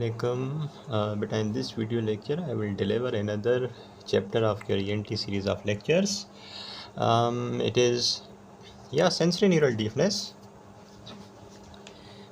Assalamualaikum. But in this video lecture, I will deliver another chapter of your ENT series of lectures. It is sensory neural deafness.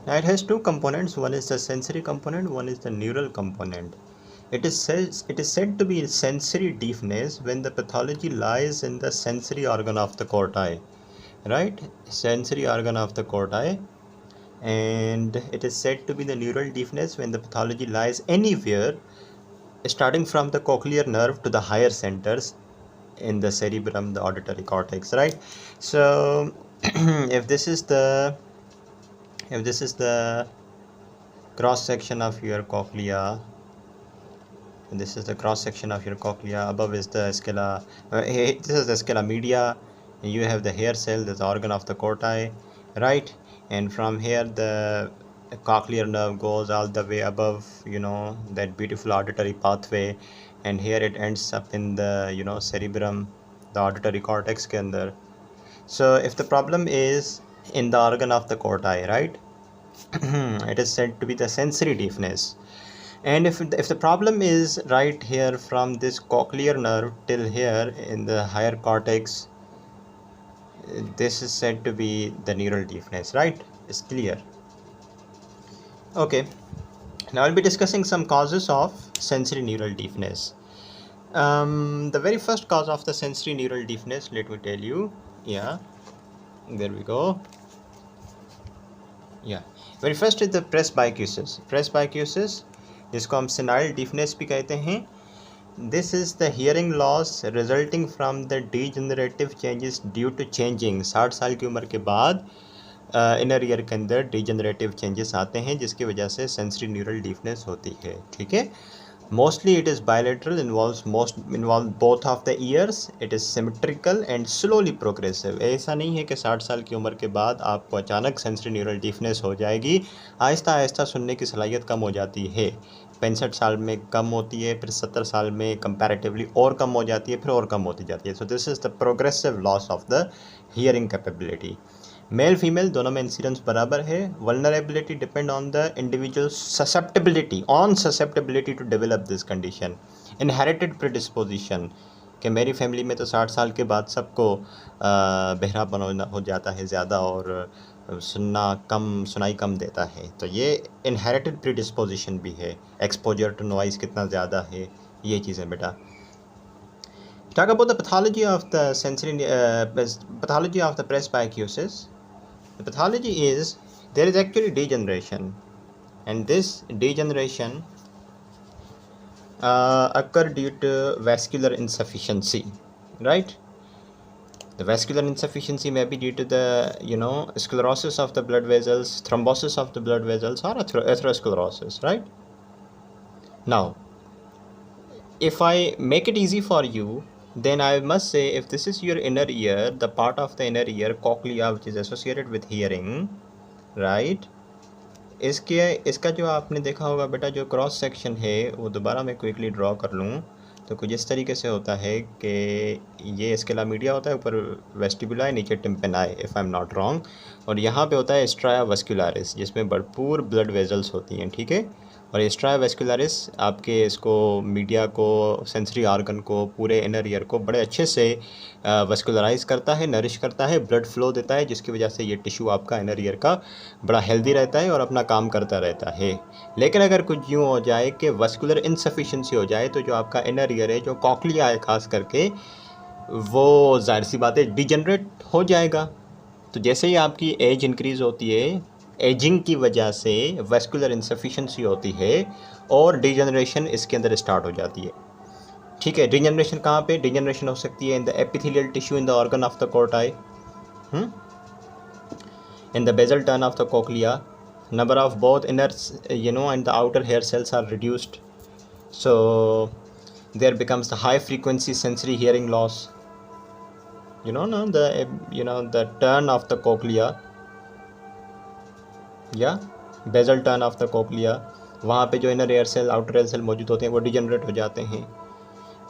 Now it has two components. One is the sensory component. One is the neural component. It is said to be sensory deafness when the pathology lies in the sensory organ of the corti, right? Sensory organ of the corti. And it is said to be the neural deafness when the pathology lies anywhere starting from the cochlear nerve to the higher centers in the cerebrum, the auditory cortex, right? So if this is the cross section of your cochlea, this is the cross section of your cochlea, above is the scala, this is the scala media, you have the hair cell, the organ of the corti, right? And from here the cochlear nerve goes all the way above, that beautiful auditory pathway, and here it ends up in the cerebrum, the auditory cortex ke andar. So if the problem is in the organ of the corti, right, it is said to be the sensory deafness. And if the problem is right here from this cochlear nerve till here in the higher cortex, this is said to be the neural deafness, right? It's clear. Okay, now I'll be discussing some causes of sensory neural deafness. The very first cause of the sensory neural deafness, let me tell you. There we go. Very first is the presbycusis, जिसको हम senile deafness भी कहते हैं. This is the hearing loss resulting from the degenerative changes due to changing. 60 साल की उम्र के बाद इनर ईयर के अंदर डिजनरेटिव चेंजेस आते हैं, जिसकी वजह से सेंसरी न्यूरल डीफनेस होती है. ठीक है. Mostly it is bilateral, involve both of the years. It is symmetrical and slowly progressive. ऐसा नहीं है कि 60 साल की उम्र के बाद आपको अचानक सेंसरी न्यूरल डीफनेस हो जाएगी. आहिस्ता आहिस्ता सुनने की सलाहियत कम हो जाती है. 65 साल में कम होती है, फिर 70 साल में कंपैरेटिवली और कम हो जाती है, फिर और कम होती जाती है. So this is the progressive loss of the hearing capability. Male female दोनों में इंसिडेंस बराबर है. Vulnerability depend on the individual susceptibility to develop this condition. Inherited predisposition कि मेरी फैमिली में तो 60 साल के बाद सबको बहरापन हो जाता है ज़्यादा, और सुनाई कम देता है. तो ये इनहेरिटेड प्रिडिस्पोजिशन भी है. एक्सपोजर टू नॉइज़ कितना ज़्यादा है, ये चीज़ें बेटा. Talk about the pathology of the pathology of the presbycusis. The pathology is there is actually degeneration, and this degeneration occur due to vascular insufficiency, right? The vascular insufficiency may be due to the sclerosis of the blood vessels, thrombosis of the blood vessels, or atherosclerosis, right? Now, if I make it easy for you, then I must say, if this is your inner ear, the part of the inner ear, cochlea, which is associated with hearing, right? इसका जो आपने देखा होगा बेटा, जो cross section है वो दोबारा मैं क्विकली ड्रॉ कर लूँ तो कुछ इस तरीके से होता है कि ये स्केला मीडिया होता है, ऊपर वेस्टिबुलाई, नीचे tympani, if I am not wrong, और यहाँ पे होता है स्ट्राया वेस्कुलरिस, जिसमें भरपूर ब्लड वेजल्स होती हैं. ठीक है. और स्ट्राया वेस्कुलरिस आपके इसको मीडिया को, सेंसरी ऑर्गन को, पूरे इनर ईयर को बड़े अच्छे से वेस्कुलराइज करता है, नरिश करता है, ब्लड फ्लो देता है, जिसकी वजह से ये टिश्यू आपका इनर ईयर का बड़ा हेल्दी रहता है और अपना काम करता रहता है. लेकिन अगर कुछ यूँ हो जाए कि वेस्कुलर इनसफिशिएंसी हो जाए, तो जो आपका इनर ईयर है, जो कॉक्लिया है खास करके, वो जाहिर सी बात है डिजनरेट हो जाएगा. तो जैसे ही आपकी एज इंक्रीज़ होती है, एजिंग की वजह से वेस्कुलर इंसफिशिएंसी होती है और डिजनरेशन इसके अंदर स्टार्ट हो जाती है. ठीक है. डिजनरेशन कहाँ पे डिजनरेशन हो सकती है? In the epithelial tissue in the organ of the Corti, in the basal turn of the cochlea. Number of both inner and the outer hair cells are reduced, so there becomes the high frequency sensory hearing loss. The turn of the cochlea, basal turn of the cochlea, वहाँ पे जो inner hair cell, outer hair cell मौजूद होते हैं, वो degenerate हो जाते हैं.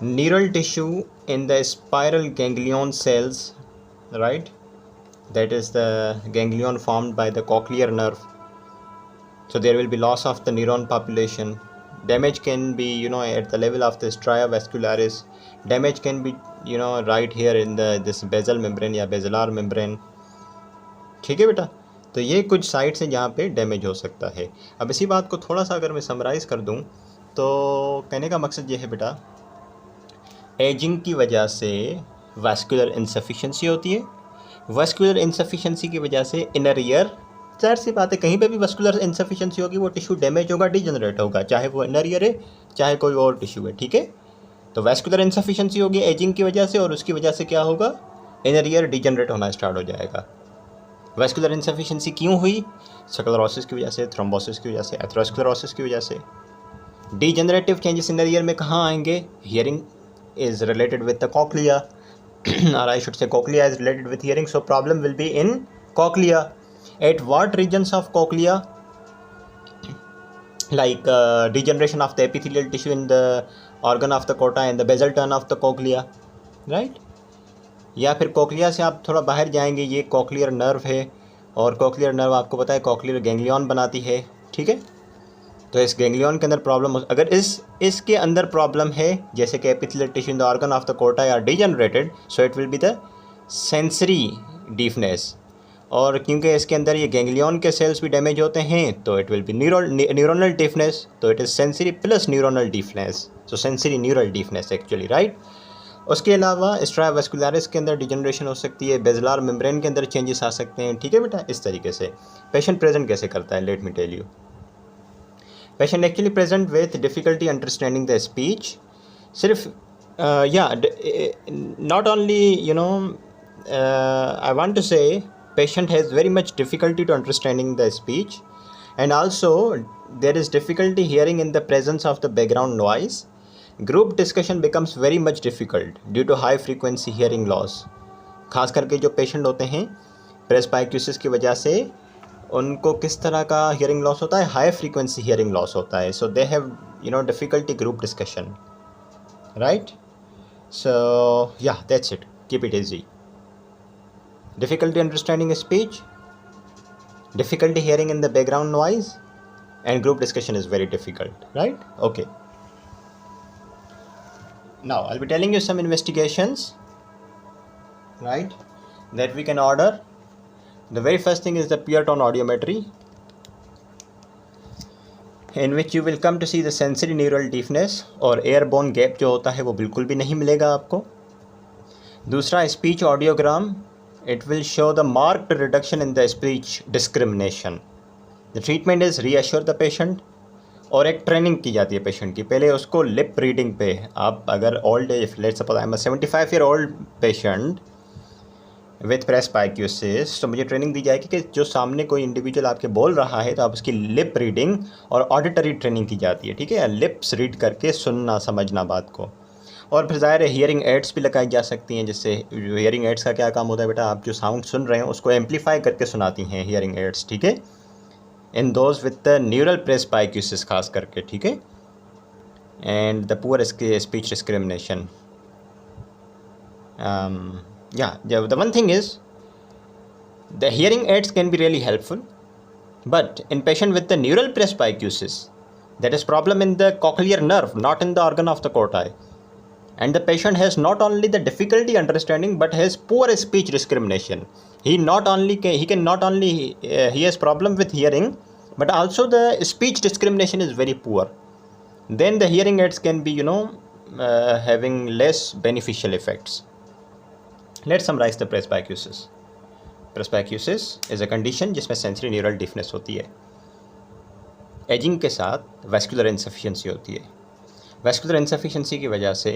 Neural tissue in the spiral ganglion cells, right, that is the ganglion formed by the cochlear nerve. So there will be loss of the neuron population. Damage can be, at the level of the stria vascularis. Damage can be, right here in this basal membrane या basilar membrane. ठीक है बेटा, तो ये कुछ sites हैं जहाँ पे डैमेज हो सकता है। अब इसी बात को थोड़ा सा अगर मैं समराइज़ कर दूँ तो कहने का मकसद ये है बेटा, एजिंग की वजह से वास्कुलर इंसफिशिएंसी होती है। वास्कुलर इंसफिशिएंसी की वजह से इनर ईयर, जाहिर सी बात है कहीं पे भी वास्कुलर इंसफिशिएंसी होगी वो टिश्यू डैमेज होगा, डिजनरेट होगा, चाहे वो इनर ईयर है चाहे कोई और टिश्यू है। ठीक है, तो वास्कुलर इंसफिशिएंसी होगी एजिंग की वजह से, और उसकी वजह से क्या होगा, इनर ईयर डिजनरेट होना स्टार्ट हो जाएगा। वास्कुलर इंसफिशिएंसी क्यों हुई? स्क्लेरोसिस की वजह से, थ्रोम्बोसिस की वजह से, एथेरोस्क्लेरोसिस की वजह से। डिजनरेटिव चेंजेस इनर ईयर में कहाँ आएंगे? Hearing is related with the cochlea or I should say cochlea is related with hearing, so problem will be in cochlea. At what regions of cochlea? Like degeneration of the epithelial tissue in the organ of the corti and the basal turn of the cochlea, right? या फिर cochlea से आप थोड़ा बाहर जाएंगे, ये cochlear nerve है, और कॉक्लियर नर्व आपको पता है कॉक्लियर गैंग्लियन बनाती है। ठीक है, तो इस गैंग्लियन के अंदर प्रॉब्लम, अगर इसके अंदर प्रॉब्लम है, जैसे कि epithelial tissue in the organ of the Corti are degenerated, so it will be the sensory deafness. और क्योंकि इसके अंदर ये गैंग्लियन के सेल्स भी डैमेज होते हैं तो it will be neuronal deafness, तो it is sensory plus neuronal deafness, so sensory neural deafness actually, right. उसके अलावा स्ट्राया वास्कुलरिस के अंदर डिजनरेशन हो सकती है, बेजलार मेम्ब्रेन के अंदर चेंजेस आ सकते हैं। ठीक है बेटा, इस तरीके से पेशेंट प्रेजेंट कैसे करता है, let me tell you. Patient actually present with difficulty understanding the speech. सिर्फ not only I want to say patient has very much difficulty to understanding the speech, and also there is difficulty hearing in the presence of the background noise. Group discussion becomes very much difficult due to high frequency hearing loss. खास करके जो patient होते हैं प्रेस्बाइक्यूसिस की वजह से उनको किस तरह का हियरिंग लॉस होता है, हाई फ्रीक्वेंसी हियरिंग लॉस होता है, so they have difficulty group discussion, right. So yeah that's it, keep it easy. Difficulty understanding speech, difficulty hearing in the background noise, and group discussion is very difficult, right. Okay, now I will be telling you some investigations, right, that we can order. The very first thing is the pure tone audiometry, in which you will come to see the sensory neural deafness, और airborne gap जो होता है वो बिल्कुल भी नहीं मिलेगा आपको। दूसरा speech audiogram, it will show the marked reduction in the speech discrimination. The treatment is reassure the patient, और एक ट्रेनिंग की जाती है पेशेंट की, पहले उसको लिप रीडिंग पे, आप अगर old age, let's suppose I am 75-year-old patient with presbycusis, तो मुझे ट्रेनिंग दी जाएगी कि जो सामने कोई इंडिविजुअल आपके बोल रहा है तो आप उसकी लिप रीडिंग और ऑडिटरी ट्रेनिंग की जाती है। ठीक है, लिप्स रीड करके सुनना समझना बात को। और फिर ज़ाहिर है हियरिंग एड्स भी लगाई जा सकती हैं, जिससे हियरिंग एड्स का क्या काम होता है बेटा, आप जो साउंड सुन रहे हैं उसको एम्पलीफाई करके सुनाती हैं हियरिंग एड्स। ठीक है, in those with the neural presbycusis खास करके। ठीक है, and the poor speech discrimination. The one thing is the hearing aids can be really helpful, but in patient with the neural presbycusis, that is problem in the cochlear nerve, not in the organ of the corti, and the patient has not only the difficulty understanding but has poor speech discrimination. He has problem with hearing, but also the speech discrimination is very poor. Then the hearing aids can be having less beneficial effects. Let's summarize the presbycusis. Presbycusis is a condition जिसमें sensory neural deafness होती है। Ageing के साथ vascular insufficiency होती है। vascular insufficiency की वजह से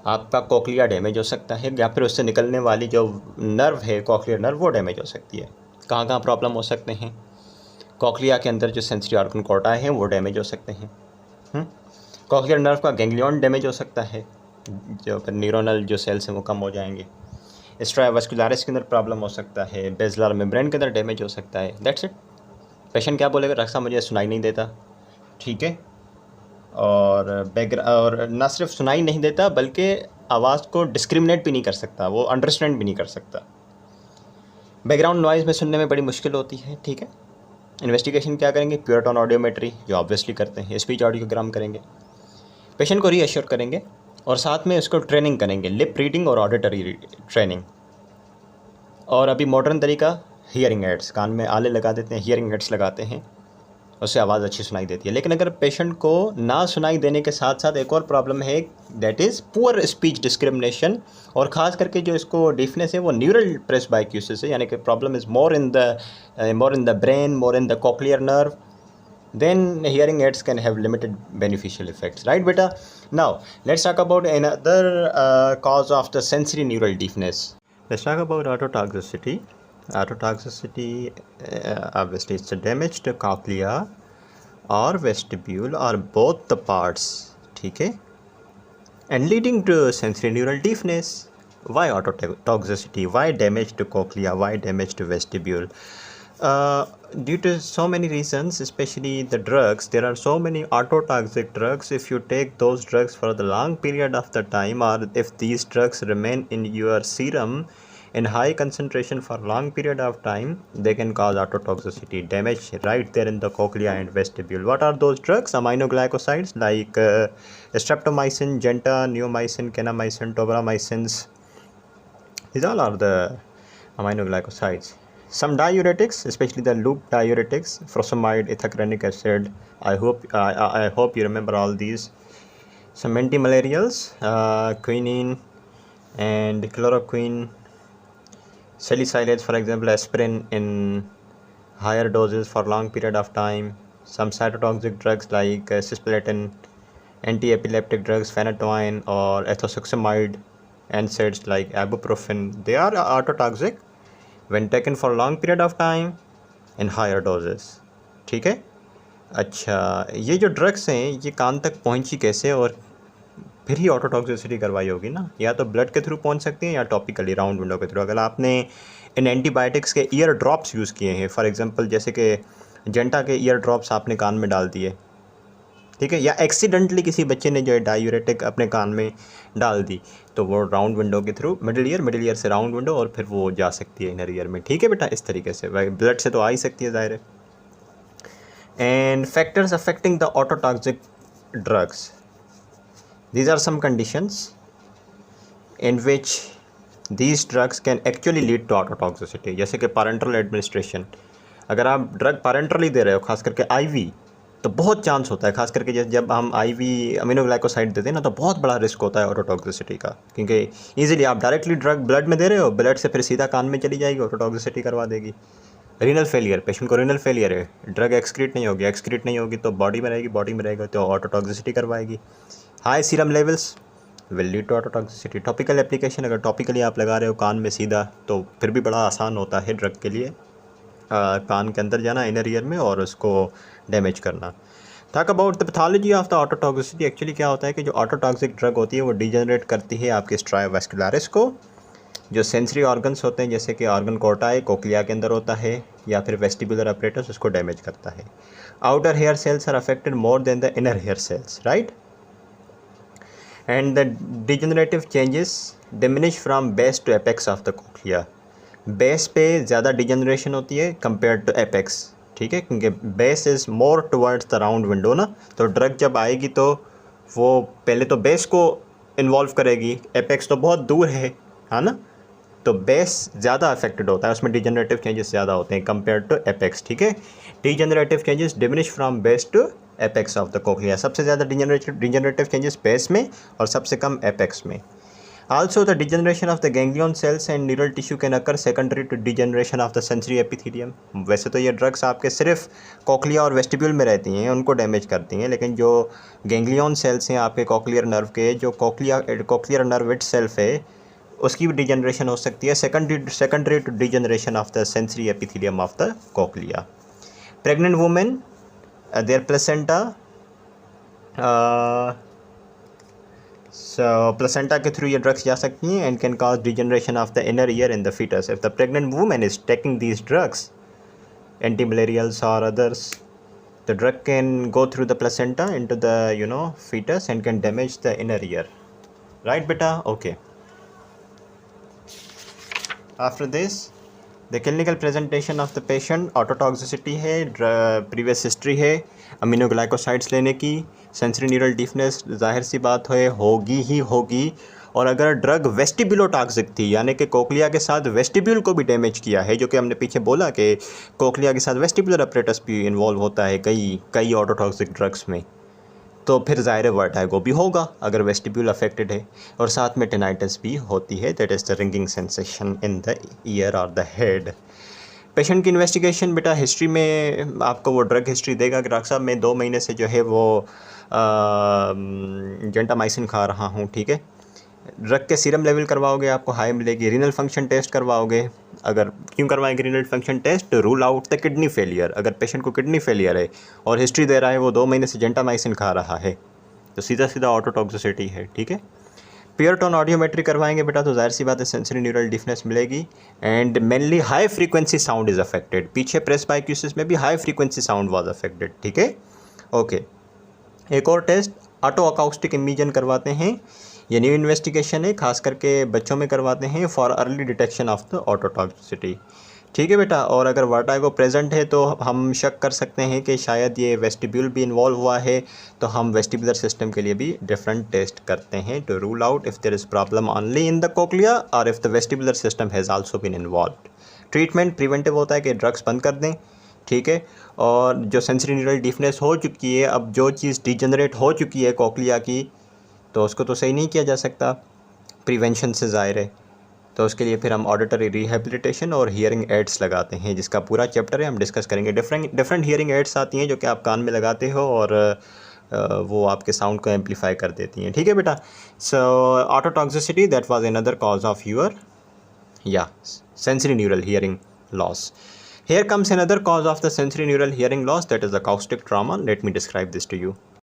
आपका कोक्लिया डैमेज हो सकता है, या फिर उससे निकलने वाली जो नर्व है कॉक्लियर नर्व वो डैमेज हो सकती है। कहाँ कहाँ प्रॉब्लम हो सकते हैं? कॉक्लिया के अंदर जो सेंसरी ऑर्गन कोर्टा है वो डैमेज हो सकते हैं। कॉक्लियर नर्व का गैंग्लियन डैमेज हो सकता है, जो फिर न्यूरोनल जो सेल्स हैं वो कम हो जाएंगे। स्ट्राया वास्कुलरिस के अंदर प्रॉब्लम हो सकता है, बेजलार मेम्ब्रेन के अंदर डैमेज हो सकता है। That's it. पेशेंट क्या बोलेगा, डॉक्टर साहब मुझे सुनाई नहीं देता। ठीक है, और ना सिर्फ सुनाई नहीं देता बल्कि आवाज़ को डिस्क्रिमिनेट भी नहीं कर सकता, वो अंडरस्टैंड भी नहीं कर सकता। बैकग्राउंड नॉइज़ में सुनने में बड़ी मुश्किल होती है। ठीक है, इन्वेस्टिगेशन क्या करेंगे? प्योरटोन ऑडियोमेट्री, जो ऑब्वियसली करते हैं, स्पीच ऑडियोग्राम करेंगे, पेशेंट को रीअश्योर करेंगे और साथ में उसको ट्रेनिंग करेंगे, लिप रीडिंग और ऑडिटरी ट्रेनिंग। और अभी मॉडर्न तरीका हियरिंग एड्स, कान में आले लगा देते हैं, हियरिंग एड्स लगाते हैं, उससे आवाज़ अच्छी सुनाई देती है। लेकिन अगर पेशेंट को ना सुनाई देने के साथ साथ एक और प्रॉब्लम है, that is poor speech discrimination, और ख़ास करके जो इसको डिफनेस है वो न्यूरल प्रेसबाइक्यूसिस है, यानी कि problem is more in the brain, more in the cochlear nerve, then hearing aids can have limited beneficial effects, right beta? Now let's talk about another cause of the sensory neural deafness. Let's talk about ototoxicity. Ototoxicity, obviously it's a damage to cochlea or vestibule or both the parts, ठीक है, and leading to sensory neural deafness. Why ototoxicity? Why damage to cochlea? Why damage to vestibule? Due to so many reasons, especially the drugs. There are so many ototoxic drugs. If you take those drugs for the long period of the time, or if these drugs remain in your serum in high concentration for long period of time, they can cause ototoxicity, damage right there in the cochlea and vestibule. What are those drugs? Aminoglycosides like streptomycin, genta, neomycin, kanamycin, tobramycins. These all are the aminoglycosides. Some diuretics, especially the loop diuretics, furosemide, ethacrenic acid. I hope you remember all these. Some antimalarials, quinine and chloroquine, salicylates, for example, aspirin in higher doses for long period of time. Some cytotoxic drugs like cisplatin, anti-epileptic drugs, phenytoin or ethosuximide, NSAIDs like ibuprofen. They are ototoxic when taken for long period of time in higher doses, ठीक है। अच्छा, ये जो drugs हैं ये कान तक पहुंची कैसे, और फिर ही ऑटोटॉक्सिसिटी करवाई होगी ना? या तो ब्लड के थ्रू पहुंच सकती हैं या टॉपिकली राउंड विंडो के थ्रू। अगर आपने इन एंटीबायोटिक्स के ईयर ड्रॉप्स यूज़ किए हैं, फॉर एग्जांपल जैसे कि जेंटा के ईयर ड्रॉप्स आपने कान में डाल दिए, ठीक है, या एक्सीडेंटली किसी बच्चे ने जो है डायूरेटिक अपने कान में डाल दी, तो वो राउंड विंडो के थ्रू मिडिल ईयर से राउंड विंडो, और फिर वो जा सकती है इनर ईयर में, ठीक है बेटा। इस तरीके से भाई ब्लड से तो आ ही सकती है, ज़ाहिर है। And factors affecting the ototoxic drugs, these are some conditions in which these drugs can actually lead to ototoxicity, जैसे कि पैरेंटल एडमिनिस्ट्रेशन। अगर आप ड्रग पैरेंटली दे रहे हो, खास करके आईवी, तो बहुत चांस होता है, खास करके जब हम आईवी अमीनोग्लाइकोसाइड देते हैं ना, तो बहुत बड़ा रिस्क होता है ऑटोटॉक्सिसिटी का, क्योंकि इजीली आप डायरेक्टली ड्रग ब्लड में दे रहे हो, ब्लड से फिर सीधा कान में चली जाएगी, ऑटोटॉक्सिसिटी करवा देगी। रीनल फेलियर, पेशेंट को रीनल फेलियर है, ड्रग एक्सक्रीट नहीं होगी तो बॉडी में रहेगी तो ऑटोटॉक्सिसिटी करवाएगी। High serum levels will lead to ototoxicity. Topical application, अगर टॉपिकली आप लगा रहे हो कान में सीधा, तो फिर भी बड़ा आसान होता है ड्रग के लिए कान के अंदर जाना, इनर ईयर में, और उसको डैमेज करना। Talk about the pathology of the ototoxicity. Actually क्या होता है कि जो ऑटोटॉक्सिक ड्रग होती है वो डिजेनरेट करती है आपके स्ट्रायोवैस्कुलरिस को, जो सेंसरी ऑर्गन्स होते हैं, जैसे कि ऑर्गन कोर्टाई कोक्लिया के अंदर होता है, या फिर वेस्टिबुलर अपरेटस, उसको डैमेज करता है। Outer hair cells are affected more than the inner hair cells, right. And the degenerative changes diminish from base to apex of the cochlea. Base पे ज़्यादा डिजेनरेशन होती है कंपेयर टू एपेक्स, ठीक है, क्योंकि base is more towards the round window ना, तो drug जब आएगी तो वो पहले तो बेस को इन्वॉल्व करेगी, एपेक्स तो बहुत दूर है ना, तो बेस ज़्यादा अफेक्टेड होता है, उसमें डिजेनरेटिव चेंजेस ज़्यादा होते हैं कंपेयर टू एपेक्स, ठीक है। Degenerative changes diminish from base to apex of the cochlea, सबसे ज़्यादा डिजेनरेटिव चेंजेस बेस में और सबसे कम एपेक्स में। Also, the degeneration of the ganglion cells and neural tissue can occur secondary to degeneration of the sensory epithelium. वैसे तो ये ड्रग्स आपके सिर्फ कॉक्लिया और वेस्टिब्यूल में रहती हैं, उनको डैमेज करती हैं, लेकिन जो गैंग्लियन सेल्स हैं आपके कॉक्लियर नर्व के, जो कॉक्लियर नर्व इट सेल्फ है, उसकी भी डिजेनरेशन हो सकती है secondary to degeneration of the sensory epithelium of the cochlea. Pregnant women, their placenta, placenta के थ्रू ये ड्रग्स जा सकती हैं, and can cause degeneration of the inner ear in the foetus. If the pregnant women is taking these drugs, antimalarials और others, the drug can go through the placenta into the fetus and can damage the inner ear, right beta? Okay, after this the clinical presentation of the patient, ototoxicity है, previous history है aminoglycosides लेने की, sensory neural deafness जाहिर सी बात है होगी ही होगी। और अगर ड्रग वेस्टिब्यूलोटॉक्सिक थी यानी कि कोक्लिया के साथ वेस्टिब्यूल को भी डैमेज किया है, जो कि हमने पीछे बोला कि कोक्लिया के साथ वेस्टिबुलर अपरेटस भी इन्वॉल्व होता है कई ऑटोटॉक्सिक ड्रग्स में, तो फिर ज़ाहिर वर्टाइगो भी होगा अगर वेस्टिब्यूल अफेक्टेड है। और साथ में टेनाइटिस भी होती है, that is the ringing sensation in the year और द हेड। पेशेंट की इन्वेस्टिगेशन बेटा हिस्ट्री में आपको वो ड्रग हिस्ट्री देगा कि डॉक्टर साहब मैं 2 महीने से जो है वो जेंटामाइसिन खा रहा हूँ, ठीक है। ड्रग के सीरम लेवल करवाओगे, आपको हाई मिलेगी। रीनल फंक्शन टेस्ट करवाओगे, अगर क्यों करवाएंगे renal function test? Rule out the kidney failure. अगर पेशेंट को किडनी फेलियर है और हिस्ट्री दे रहा है वो 2 महीने से जेंटामाइसिन खा रहा है, तो सीधा सीधा ऑटोटॉक्सिसिटी है, ठीक है। पियर टोन ऑडियोमेट्री करवाएंगे बेटा, तो जाहिर सी बात है सेंसरी न्यूरल डिफनेस मिलेगी। And mainly high frequency sound is affected. पीछे प्रेस बाइक्यूसिस में भी high frequency sound was affected, ठीक है। ओके, एक और टेस्ट ऑटो अकाउस्टिक इमेजन करवाते हैं, ये न्यू इन्वेस्टिगेशन है, खास करके बच्चों में करवाते हैं for early detection of the ototoxicity, ठीक है बेटा। और अगर वर्टाइगो प्रेजेंट है तो हम शक कर सकते हैं कि शायद ये वेस्टिब्यूल भी इन्वॉल्व हुआ है, तो हम वेस्टिबुलर सिस्टम के लिए भी डिफरेंट टेस्ट करते हैं to rule out if there is problem only in the cochlea और if the vestibular system has also been involved. Treatment preventive होता है कि ड्रग्स बंद कर दें, ठीक है। और जो सेंसरी न्यूरल डिफनेस हो चुकी है, अब जो चीज़ डिजनरेट हो चुकी है कोक्लिया की, तो उसको तो सही नहीं किया जा सकता प्रिवेंशन से ज़ाहिर है। तो उसके लिए फिर हम ऑडिटरी रिहेबिलिटेशन और हियरिंग एड्स लगाते हैं, जिसका पूरा चैप्टर है, हम डिस्कस करेंगे। डिफरेंट हियरिंग एड्स आती हैं जो कि आप कान में लगाते हो और वो आपके साउंड को एम्पलीफाई कर देती हैं, ठीक है बेटा। So ototoxicity that was another cause of your sensory neural hearing loss. Here comes another cause of the sensory neural hearing loss, that is acoustic trauma. Let me describe this to you.